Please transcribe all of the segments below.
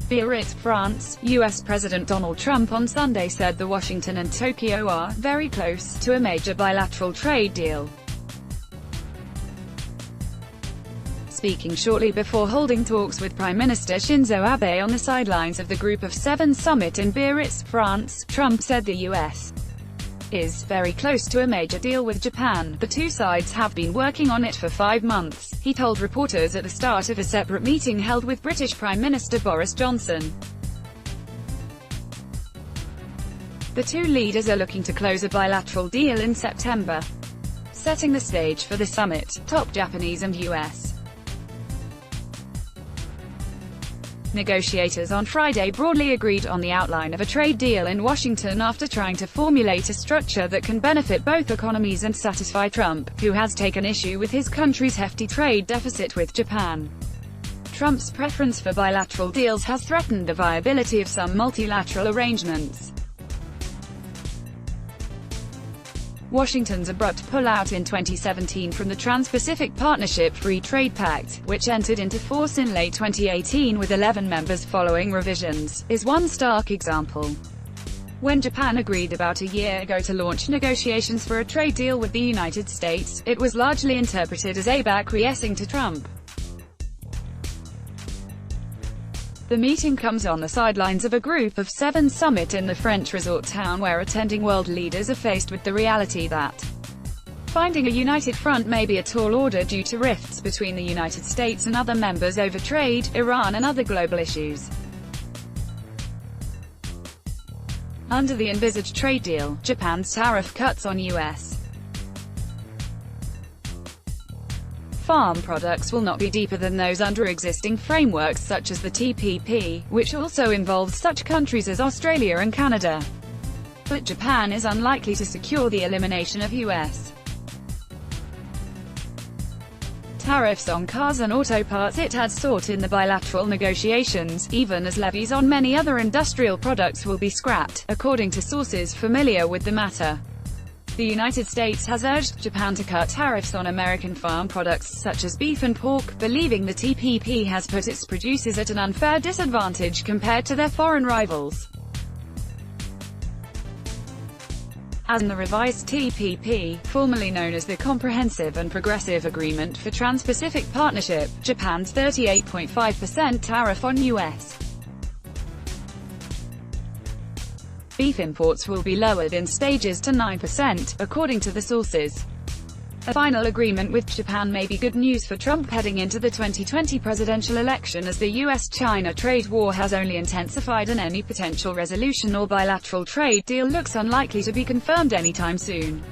BIARRITZ, France. U.S. President Donald Trump on Sunday said that Washington and Tokyo are very close to a major bilateral trade deal. Speaking shortly before holding talks with Prime Minister Shinzo Abe on the sidelines of the Group of Seven summit in BIARRITZ, France, Trump said the U.S. is very close to a major deal with Japan. The two sides have been working on it for 5 months, he told reporters at the start of a separate meeting held with British Prime Minister Boris Johnson. The two leaders are looking to close a bilateral deal in September, setting the stage for the summit. Top Japanese and U.S. negotiators on Friday broadly agreed on the outline of a trade deal in Washington after trying to formulate a structure that can benefit both economies and satisfy Trump, who has taken issue with his country's hefty trade deficit with Japan. Trump's preference for bilateral deals has threatened the viability of some multilateral arrangements. Washington's abrupt pullout in 2017 from the Trans-Pacific Partnership Free Trade Pact, which entered into force in late 2018 with 11 members following revisions, is one stark example. When Japan agreed about a year ago to launch negotiations for a trade deal with the United States, it was largely interpreted as Abe acquiescing to Trump. The meeting comes on the sidelines of a Group of Seven summit in the French resort town where attending world leaders are faced with the reality that finding a united front may be a tall order due to rifts between the United States and other members over trade, Iran and other global issues. Under the envisaged trade deal, Japan's tariff cuts on U.S. farm products will not be deeper than those under existing frameworks such as the TPP, which also involves such countries as Australia and Canada. But Japan is unlikely to secure the elimination of U.S. tariffs on cars and auto parts it had sought in the bilateral negotiations, even as levies on many other industrial products will be scrapped, according to sources familiar with the matter. The United States has urged Japan to cut tariffs on American farm products such as beef and pork, believing the TPP has put its producers at an unfair disadvantage compared to their foreign rivals. As in the revised TPP, formerly known as the Comprehensive and Progressive Agreement for Trans-Pacific Partnership, Japan's 38.5% tariff on U.S. beef imports will be lowered in stages to 9%, according to the sources. A final agreement with Japan may be good news for Trump heading into the 2020 presidential election, as the U.S.-China trade war has only intensified and any potential resolution or bilateral trade deal looks unlikely to be confirmed anytime soon.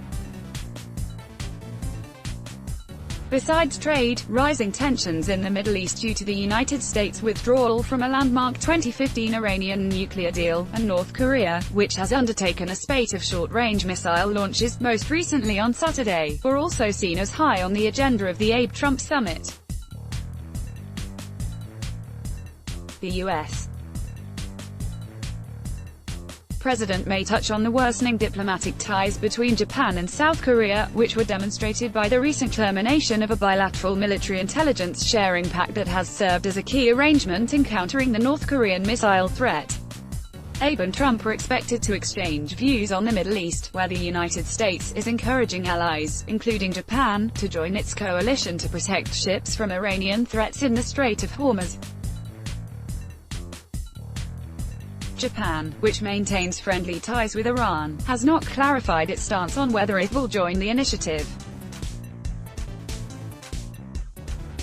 Besides trade, rising tensions in the Middle East due to the United States' withdrawal from a landmark 2015 Iranian nuclear deal, and North Korea, which has undertaken a spate of short-range missile launches, most recently on Saturday, were also seen as high on the agenda of the Abe-Trump summit. The U.S. President may touch on the worsening diplomatic ties between Japan and South Korea, which were demonstrated by the recent termination of a bilateral military intelligence sharing pact that has served as a key arrangement in countering the North Korean missile threat. Abe and Trump are expected to exchange views on the Middle East, where the United States is encouraging allies, including Japan, to join its coalition to protect ships from Iranian threats in the Strait of Hormuz. Japan, which maintains friendly ties with Iran, has not clarified its stance on whether it will join the initiative.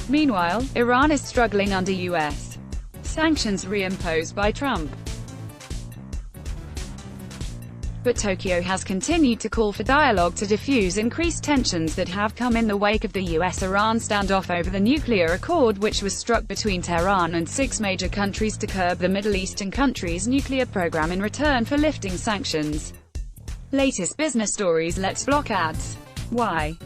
Meanwhile, Iran is struggling under U.S. sanctions reimposed by Trump. But Tokyo has continued to call for dialogue to defuse increased tensions that have come in the wake of the US-Iran standoff over the nuclear accord which was struck between Tehran and 6 major countries to curb the Middle Eastern country's nuclear program in return for lifting sanctions. Latest business stories. Let's block ads. Why?